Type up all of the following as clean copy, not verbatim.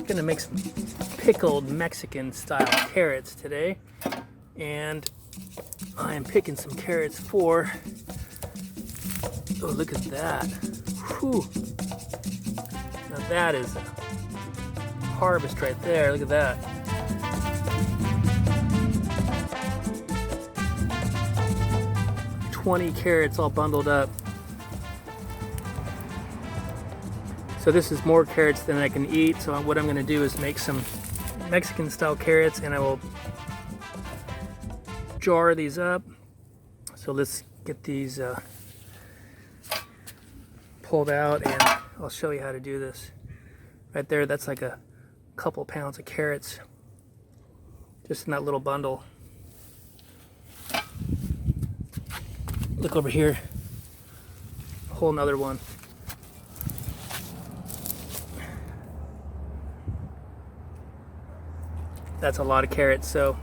Gonna make some pickled Mexican style carrots today, and I am picking some carrots for, oh, look at that. Whew. Now that is a harvest right there. Look at that. $20 carrots all bundled up. So this is more carrots than I can eat. So what I'm going to do is make some Mexican style carrots, and I will jar these up. So let's get these pulled out, and I'll show you how to do this. Right there, that's like a couple pounds of carrots just in that little bundle. Look over here, a whole nother one. That's a lot of carrots, so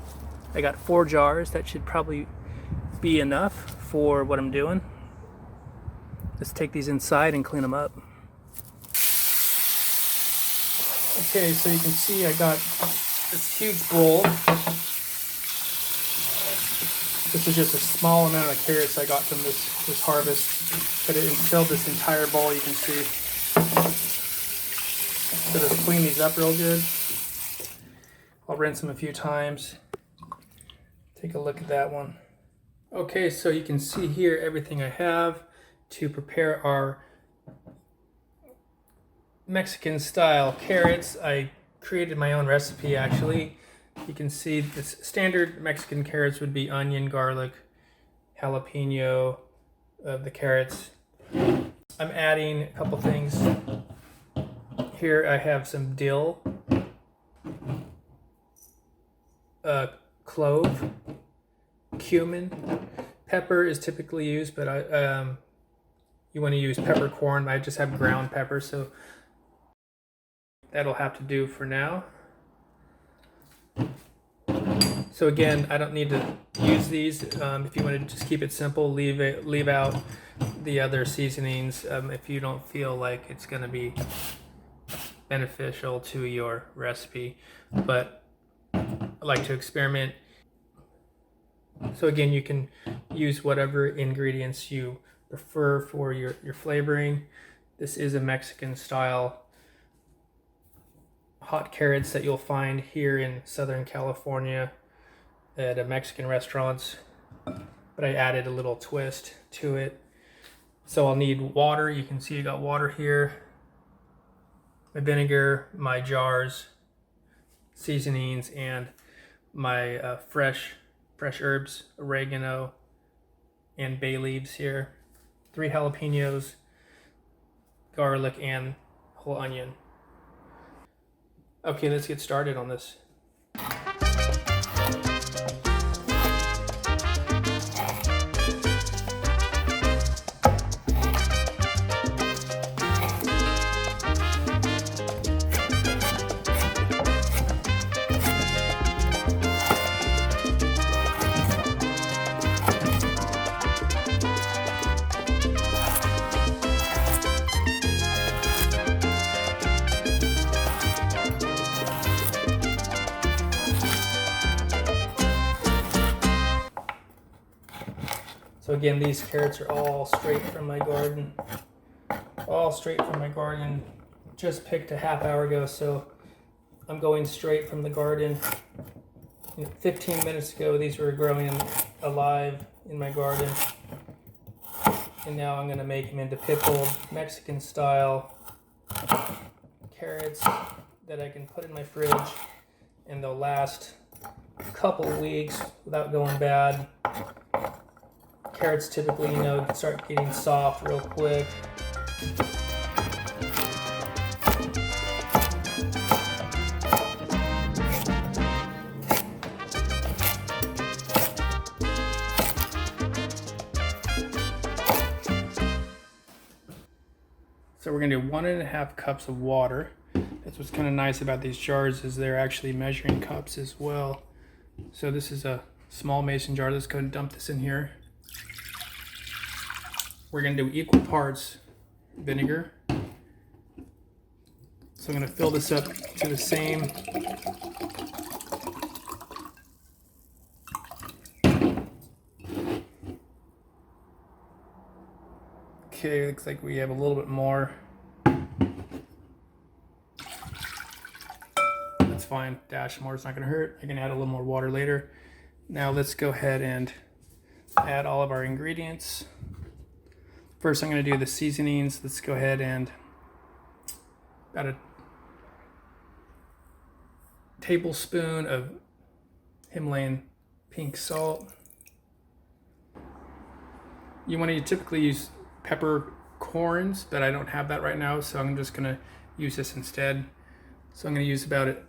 I got 4 jars. That should probably be enough for what I'm doing. Let's take these inside and clean them up. Okay, so you can see I got this huge bowl. This is just a small amount of carrots I got from this harvest, but it filled this entire bowl, you can see. So let's clean these up real good. I'll rinse them a few times. Take a look at that one. Okay, so you can see here everything I have to prepare our Mexican style carrots. I created my own recipe actually. You can see the standard Mexican carrots would be onion, garlic, jalapeno, the carrots. I'm adding a couple things. Here I have some dill, clove, cumin. Pepper is typically used, but you want to use peppercorn. I just have ground pepper, so that'll have to do for now. So again, I don't need to use these. If you want to just keep it simple, leave out the other seasonings if you don't feel like it's going to be beneficial to your recipe. But I like to experiment. So again, you can use whatever ingredients you prefer for your flavoring. This is a Mexican style hot carrots that you'll find here in Southern California at Mexican restaurants, but I added a little twist to it. So I'll need water. You can see I got water here, my vinegar, my jars, seasonings, and my fresh herbs, oregano, and bay leaves here, 3 jalapenos, garlic, and whole onion. Okay, let's get started on this. So again, these carrots are all straight from my garden. Just picked a half hour ago, so I'm going straight from the garden. 15 minutes ago, these were growing alive in my garden. And now I'm gonna make them into pickled Mexican style carrots that I can put in my fridge, and they'll last a couple weeks without going bad. Carrots typically, start getting soft real quick. So we're gonna do 1.5 cups of water. That's what's kind of nice about these jars, is they're actually measuring cups as well. So this is a small mason jar. Let's go and dump this in here. We're gonna do equal parts vinegar, So I'm going to fill this up to the same. Okay, looks like we have a little bit more. That's fine, dash more, it's not gonna hurt. I can add a little more water later. Now let's go ahead and add all of our ingredients. First I'm gonna do the seasonings. Let's go ahead and about a tablespoon of Himalayan pink salt. You want to typically use peppercorns, but I don't have that right now, so I'm just gonna use this instead. So I'm gonna use about it.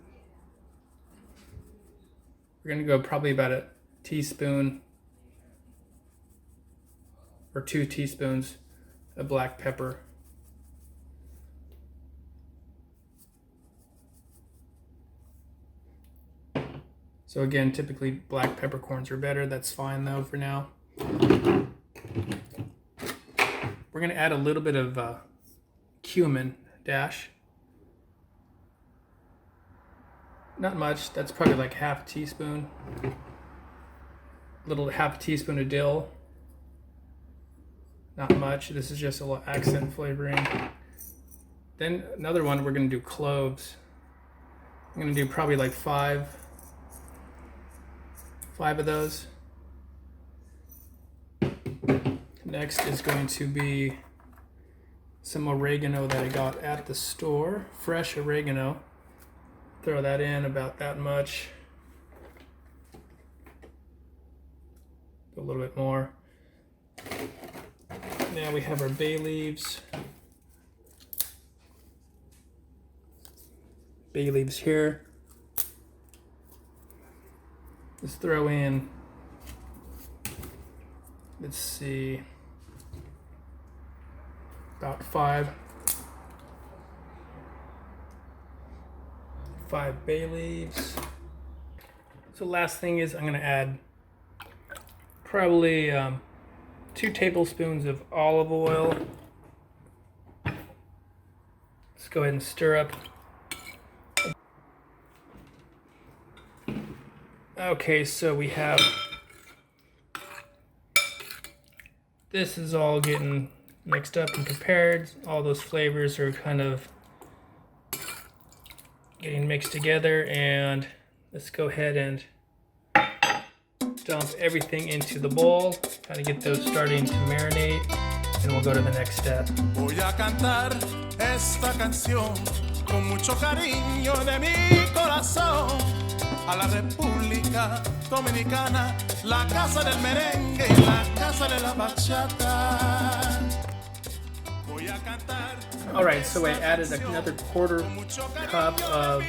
We're gonna go probably about a teaspoon or 2 teaspoons of black pepper. So again, typically black peppercorns are better. That's fine though for now. We're going to add a little bit of cumin dash. Not much. That's probably like half a teaspoon. Half a teaspoon of dill. Not much. This is just a little accent flavoring. Then another one, we're going to do cloves. I'm going to do probably like five of those. Next is going to be some oregano that I got at the store, fresh oregano. Throw that in about that much. A little bit more. Now we have our bay leaves. Bay leaves here. Let's throw in, let's see, about five bay leaves. So last thing is I'm going to add probably 2 tablespoons of olive oil. Let's go ahead and stir up. Okay, so we have, this is all getting mixed up and prepared. All those flavors are kind of getting mixed together, and let's go ahead and dump everything into the bowl, kind of get those starting to marinate, and we'll go to the next step. Voy a cantar esta canción con mucho cariño de mi corazón a la República Dominicana, la casa del merengue y la casa de la bachata. Alright, so I added another 1/4 cup of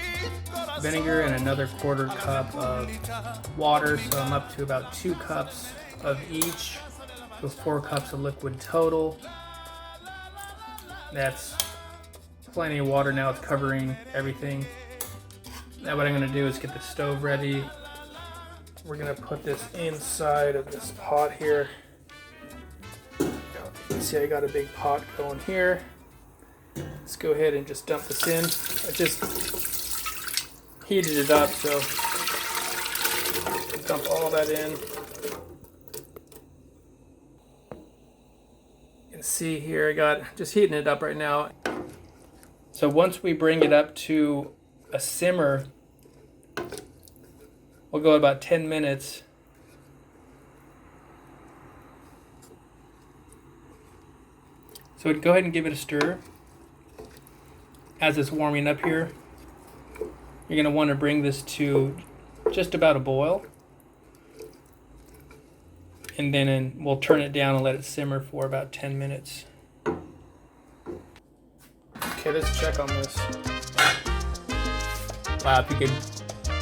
vinegar and another 1/4 cup of water, so I'm up to about 2 cups of each, so 4 cups of liquid total. That's plenty of water now, it's covering everything. Now what I'm going to do is get the stove ready. We're going to put this inside of this pot here. See, I got a big pot going here. Let's go ahead and just dump this in. I just heated it up, so dump all that in. You can see here I got just heating it up right now. So once we bring it up to a simmer, we'll go about 10 minutes. So go ahead and give it a stir. As it's warming up here, you're going to want to bring this to just about a boil. And then we'll turn it down and let it simmer for about 10 minutes. Okay, let's check on this. Wow, if you could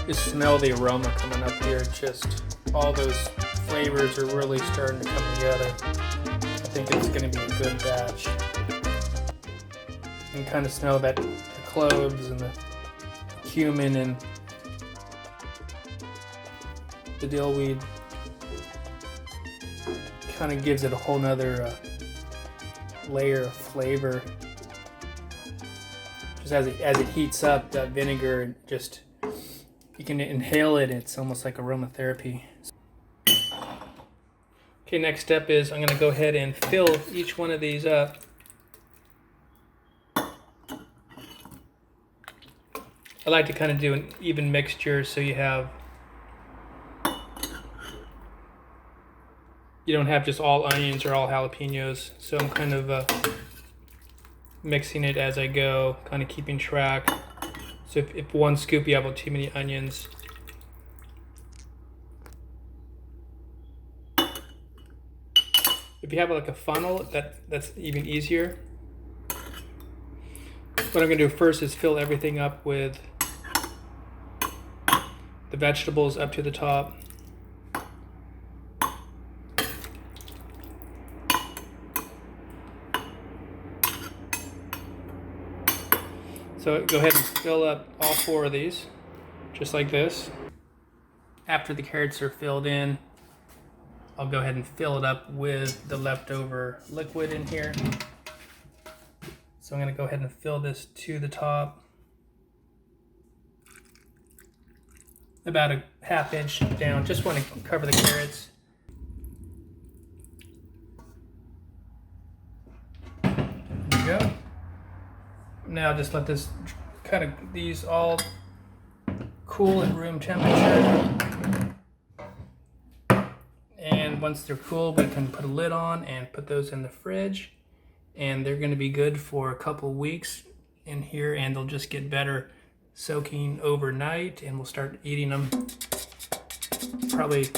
just smell the aroma coming up here, just all those flavors are really starting to come together. I think it's going to be a good batch. You can kind of smell that the cloves and the cumin and the dill weed. Kind of gives it a whole nother layer of flavor. Just as it heats up, that vinegar just, you can inhale it. It's almost like aromatherapy. Okay, next step is I'm going to go ahead and fill each one of these up. I like to kind of do an even mixture so you don't have just all onions or all jalapenos. So I'm kind of mixing it as I go, kind of keeping track. So if one scoop you have too many onions. If you have like a funnel, that's even easier. What I'm going to do first is fill everything up with the vegetables up to the top. So go ahead and fill up all 4 of these, just like this. After the carrots are filled in, I'll go ahead and fill it up with the leftover liquid in here. So I'm going to go ahead and fill this to the top. About a ½ inch down. Just want to cover the carrots. There we go. Now just let this these all cool at room temperature. And once they're cool, we can put a lid on and put those in the fridge. And they're going to be good for a couple weeks in here, and they'll just get better soaking overnight, and we'll start eating them probably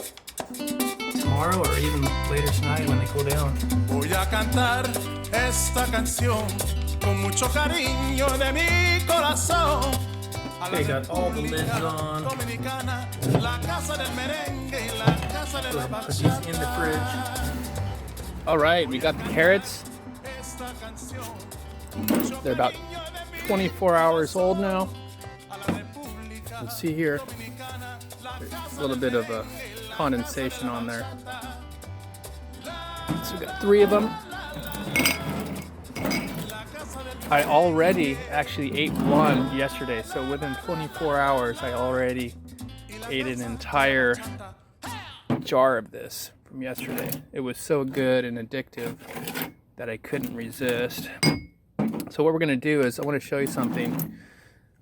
tomorrow or even later tonight when they cool down. Voy a cantar esta canción con mucho cariño de mi corazón. Okay, got all the lids on. Put these in the fridge. All right, we got the carrots. They're about 24 hours old now. You'll see here, there's a little bit of a condensation on there. So we got 3 of them. I already actually ate one yesterday, so within 24 hours I already ate an entire jar of this from yesterday. It was so good and addictive that I couldn't resist. So what we're going to do is I want to show you something,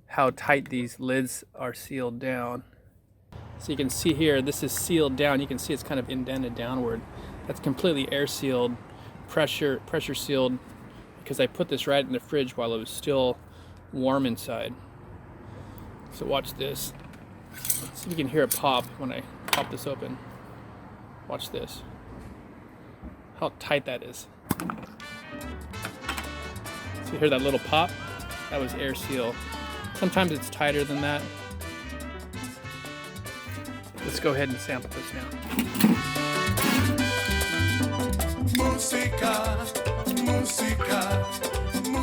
how tight these lids are sealed down. So you can see here, this is sealed down. You can see it's kind of indented downward. That's completely air sealed, pressure sealed, because I put this right in the fridge while it was still warm inside. So watch this. Let's see if you can hear it pop when I pop this open. Watch this. How tight that is. So you hear that little pop? That was air seal. Sometimes it's tighter than that. Let's go ahead and sample this now.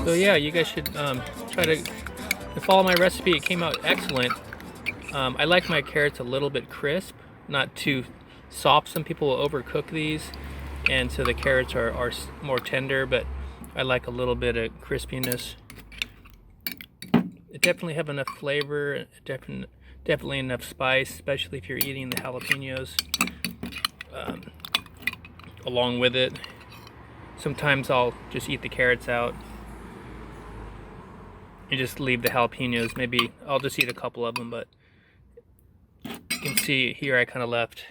So yeah, you guys should try to follow my recipe. It came out excellent. I like my carrots a little bit crisp, not too soft. Some people will overcook these, and so the carrots are more tender, but I like a little bit of crispiness. It definitely have enough flavor, definitely enough spice, especially if you're eating the jalapenos along with it. Sometimes I'll just eat the carrots out and just leave the jalapenos. Maybe I'll just eat a couple of them, but you can see here I kind of left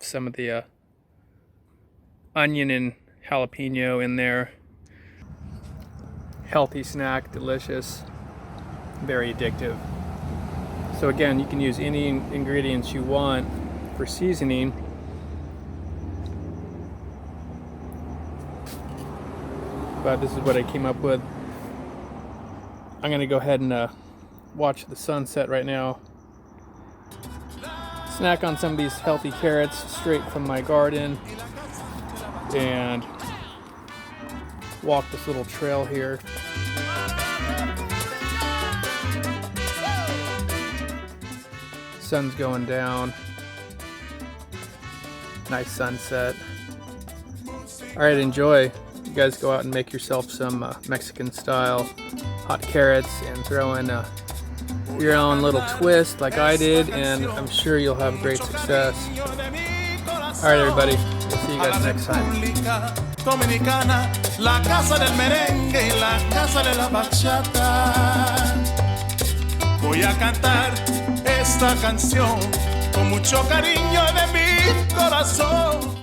some of the onion and jalapeno in there. Healthy snack, delicious, very addictive. So again, you can use any ingredients you want for seasoning. But this is what I came up with. I'm gonna go ahead and watch the sunset right now. Snack on some of these healthy carrots straight from my garden, and walk this little trail here. Sun's going down. Nice sunset. All right, enjoy. you guys go out and make yourself some Mexican style hot carrots and throw in your own little twist like I did, and I'm sure you'll have great success. Alright everybody, we'll see you guys next time. Dominicana, la casa del merengue y la casa de la bachata. Voy a cantar esta canción con mucho cariño de mi corazón.